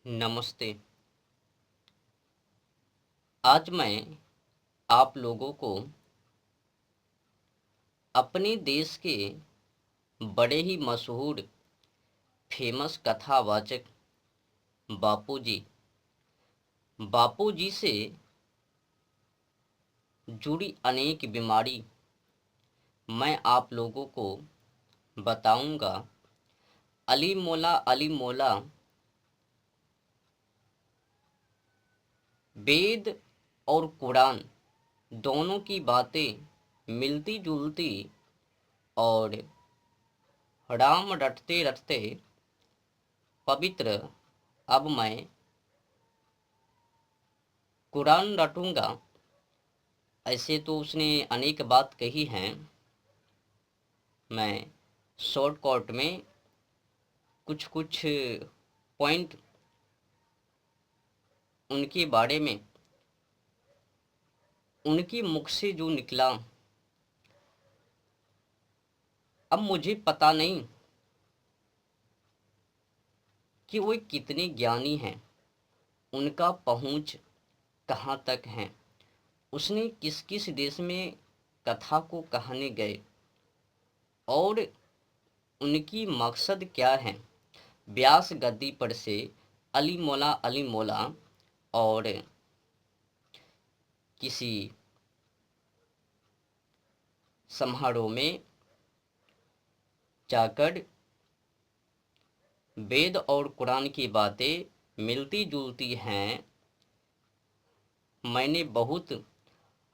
नमस्ते। आज मैं आप लोगों को अपने देश के बड़े ही मशहूर फेमस कथावाचक बापूजी बापूजी से जुड़ी अनेक बीमारी मैं आप लोगों को बताऊंगा। अली मोला वेद और कुरान दोनों की बातें मिलती जुलती और राम रटते रटते पवित्र। अब मैं कुरान रटूंगा। ऐसे तो उसने अनेक बात कही हैं। मैं शॉर्टकट में कुछ कुछ पॉइंट उनके बारे में उनके मुख से जो निकला, अब मुझे पता नहीं कि वो कितने ज्ञानी हैं, उनका पहुंच कहाँ तक है, उसने किस किस देश में कथा को कहने गए और उनकी मकसद क्या है। व्यास गद्दी पर से अली मौला और किसी समारोह में जाकर वेद और कुरान की बातें मिलती जुलती हैं। मैंने बहुत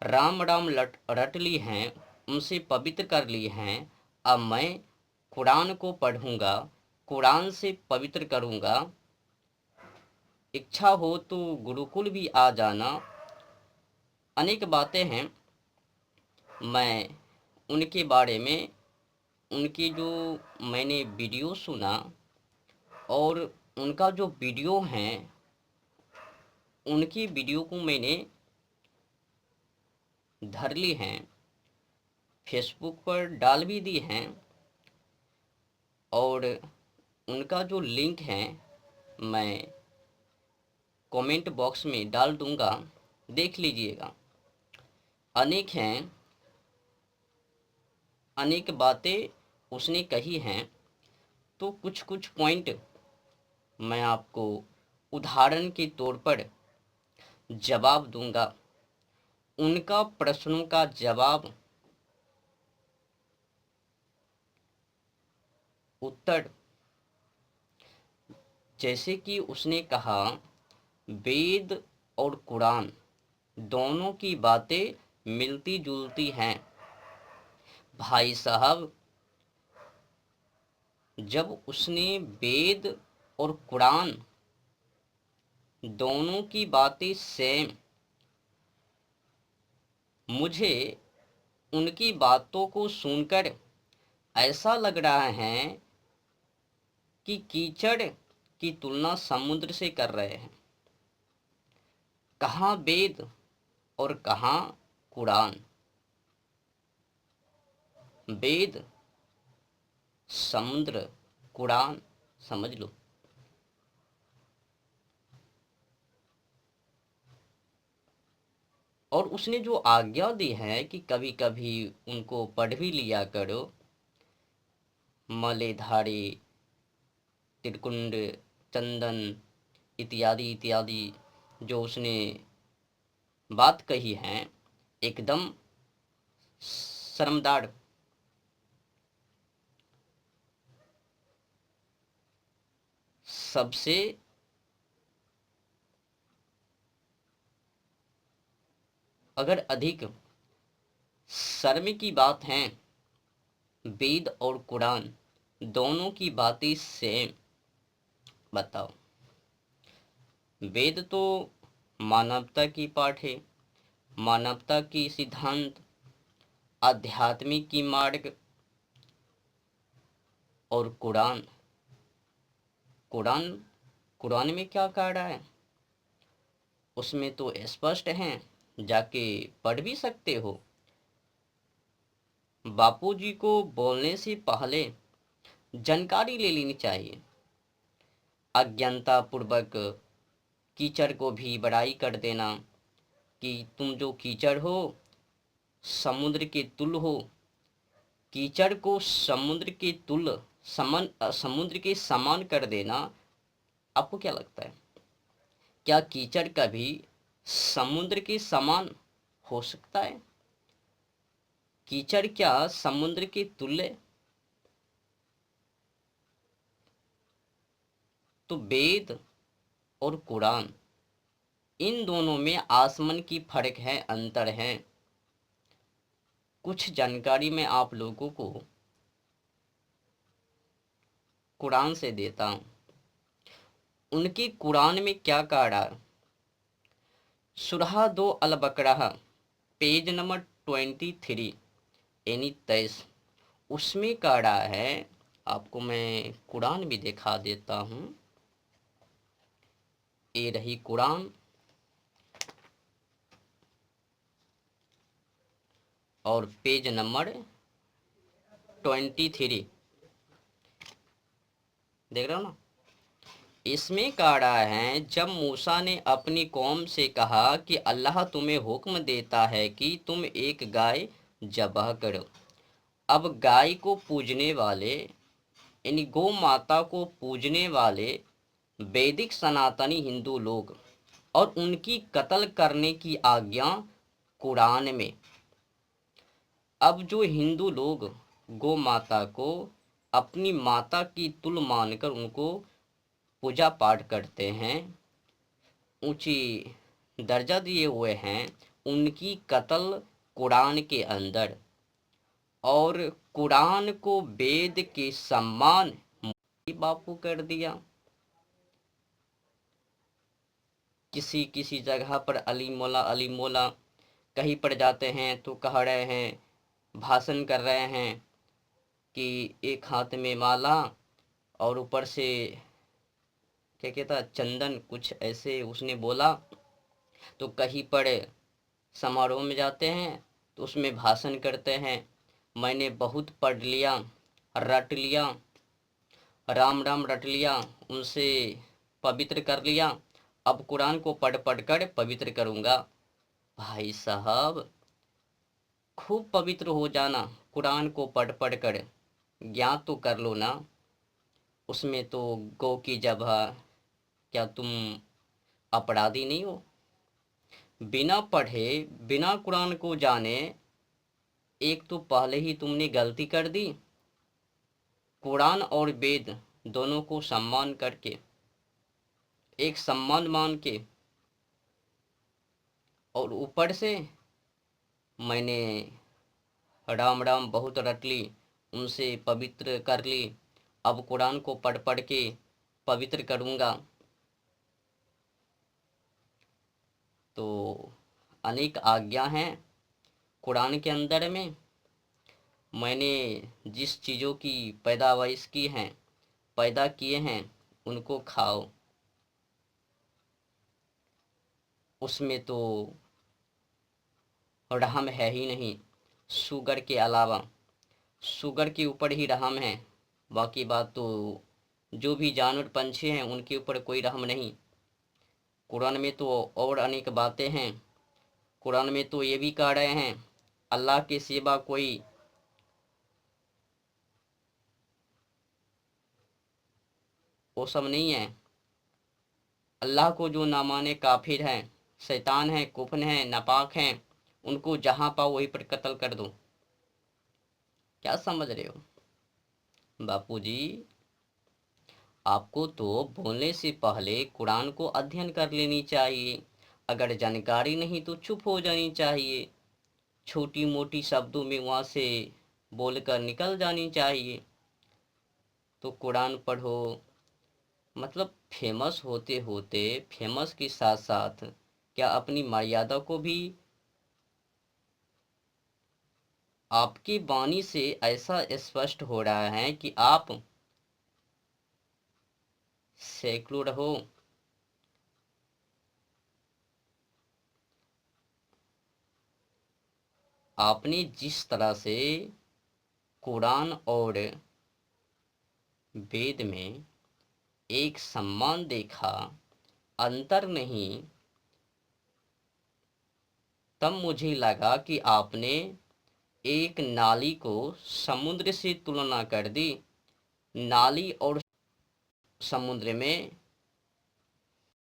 राम राम रट ली हैं, उनसे पवित्र कर ली हैं। अब मैं कुरान को पढ़ूंगा, कुरान से पवित्र करूंगा। इच्छा हो तो गुरुकुल भी आ जाना। अनेक बातें हैं। मैं उनके बारे में उनके जो मैंने वीडियो सुना और उनका जो वीडियो हैं, उनकी वीडियो को मैंने धर ली हैं, फेसबुक पर डाल भी दी हैं और उनका जो लिंक है मैं कमेंट बॉक्स में डाल दूंगा, देख लीजिएगा। अनेक हैं, अनेक बातें उसने कही हैं। तो कुछ कुछ पॉइंट मैं आपको उदाहरण के तौर पर जवाब दूंगा। उनका प्रश्नों का जवाब उत्तर, जैसे कि उसने कहा वेद और कुरान दोनों की बातें मिलती जुलती हैं। भाई साहब, जब उसने वेद और कुरान दोनों की बातें सेम, मुझे उनकी बातों को सुनकर ऐसा लग रहा है कि कीचड़ की तुलना समुद्र से कर रहे हैं। कहाँ वेद और कहाँ कुरान। वेद समुद्र, कुरान समझ लो। और उसने जो आज्ञा दी है कि कभी कभी उनको पढ़ भी लिया करो। मलेधारी, त्रिकुंड, चंदन इत्यादि इत्यादि जो उसने बात कही है, एकदम शर्मदार। सबसे अगर अधिक शर्म की बात है, वेद और कुरान दोनों की बातें सेम। बताओ, वेद तो मानवता की पाठ है, मानवता की सिद्धांत, आध्यात्मिक की मार्ग। और कुरान, कुरान कुरान में क्या कह रहा है, उसमें तो स्पष्ट है, जाके पढ़ भी सकते हो। बापूजी को बोलने से पहले जानकारी ले लेनी चाहिए। अज्ञानता पूर्वक कीचड़ को भी बड़ाई कर देना कि तुम जो कीचड़ हो समुद्र के तुल हो। कीचड़ को समुद्र के तुल समुद्र के समान कर देना। आपको क्या लगता है, क्या कीचड़ कभी समुद्र के समान हो सकता है? कीचड़ क्या समुद्र के तुल्य? तो वेद और कुरान, इन दोनों में आसमान की फर्क है, अंतर है। कुछ जानकारी मैं आप लोगों को कुरान से देता हूँ। उनकी कुरान में क्या कहा रहा? सूरह 2 अल बकरा पेज नंबर 23 यानी 23, उसमें कहा रहा है। आपको मैं कुरान भी दिखा देता हूँ। ये रही कुरान और पेज नंबर 23 देख रहे हो ना। इसमें कहा रहा है, जब मूसा ने अपनी कौम से कहा कि अल्लाह तुम्हें हुक्म देता है कि तुम एक गाय ज़बह करो। अब गाय को पूजने वाले यानी गौ माता को पूजने वाले वैदिक सनातनी हिंदू लोग और उनकी कत्ल करने की आज्ञा कुरान में। अब जो हिंदू लोग गौ माता को अपनी माता की तुल मानकर उनको पूजा पाठ करते हैं, ऊंची दर्जा दिए हुए हैं, उनकी कत्ल कुरान के अंदर। और कुरान को वेद के सम्मान बापू कर दिया। किसी किसी जगह पर अली मौला कहीं पर जाते हैं तो कह रहे हैं, भाषण कर रहे हैं कि एक हाथ में माला और ऊपर से क्या कहता चंदन, कुछ ऐसे उसने बोला। तो कहीं पर समारोह में जाते हैं तो उसमें भाषण करते हैं, मैंने बहुत पढ़ लिया, रट लिया, राम राम रट लिया, उनसे पवित्र कर लिया, अब कुरान को पढ़ पढ़ कर पवित्र करूँगा। भाई साहब, खूब पवित्र हो जाना, कुरान को पढ़ पढ़ कर ज्ञात तो कर लो ना। उसमें तो गौ की जगह, क्या तुम अपराधी नहीं हो? बिना पढ़े बिना कुरान को जाने एक तो पहले ही तुमने गलती कर दी। कुरान और वेद दोनों को सम्मान करके, एक सम्मान मान के, और ऊपर से मैंने राम राम बहुत रट ली, उनसे पवित्र कर ली, अब कुरान को पढ़ पढ़ के पवित्र करूँगा। तो अनेक आज्ञा हैं कुरान के अंदर में। मैंने जिस चीज़ों की पैदावाइश की हैं, पैदा किए हैं, उनको खाओ। उसमें तो रहम है ही नहीं, शुगर के अलावा। शुगर के ऊपर ही रहम है, बाकी बात तो जो भी जानवर पंछी हैं उनके ऊपर कोई रहम नहीं। कुरान में तो और अनेक बातें हैं। कुरान में तो ये भी कह रहे हैं, अल्लाह के सिवा कोई वो सब नहीं है। अल्लाह को जो ना माने काफिर हैं, शैतान हैं, कुफन हैं, नापाक हैं, उनको जहाँ पाओ वहीं पर कत्ल कर दो। क्या समझ रहे हो बापूजी? आपको तो बोलने से पहले कुरान को अध्ययन कर लेनी चाहिए। अगर जानकारी नहीं तो चुप हो जानी चाहिए, छोटी मोटी शब्दों में वहाँ से बोलकर निकल जानी चाहिए। तो कुरान पढ़ो, मतलब फेमस होते होते फेमस के साथ साथ क्या अपनी मर्यादा को भी। आपकी वाणी से ऐसा स्पष्ट हो रहा है कि आप सेकुलर हो। आपने जिस तरह से कुरान और वेद में एक सम्मान देखा, अंतर नहीं। तब मुझे लगा कि आपने एक नाली को समुद्र से तुलना कर दी। नाली और समुद्र में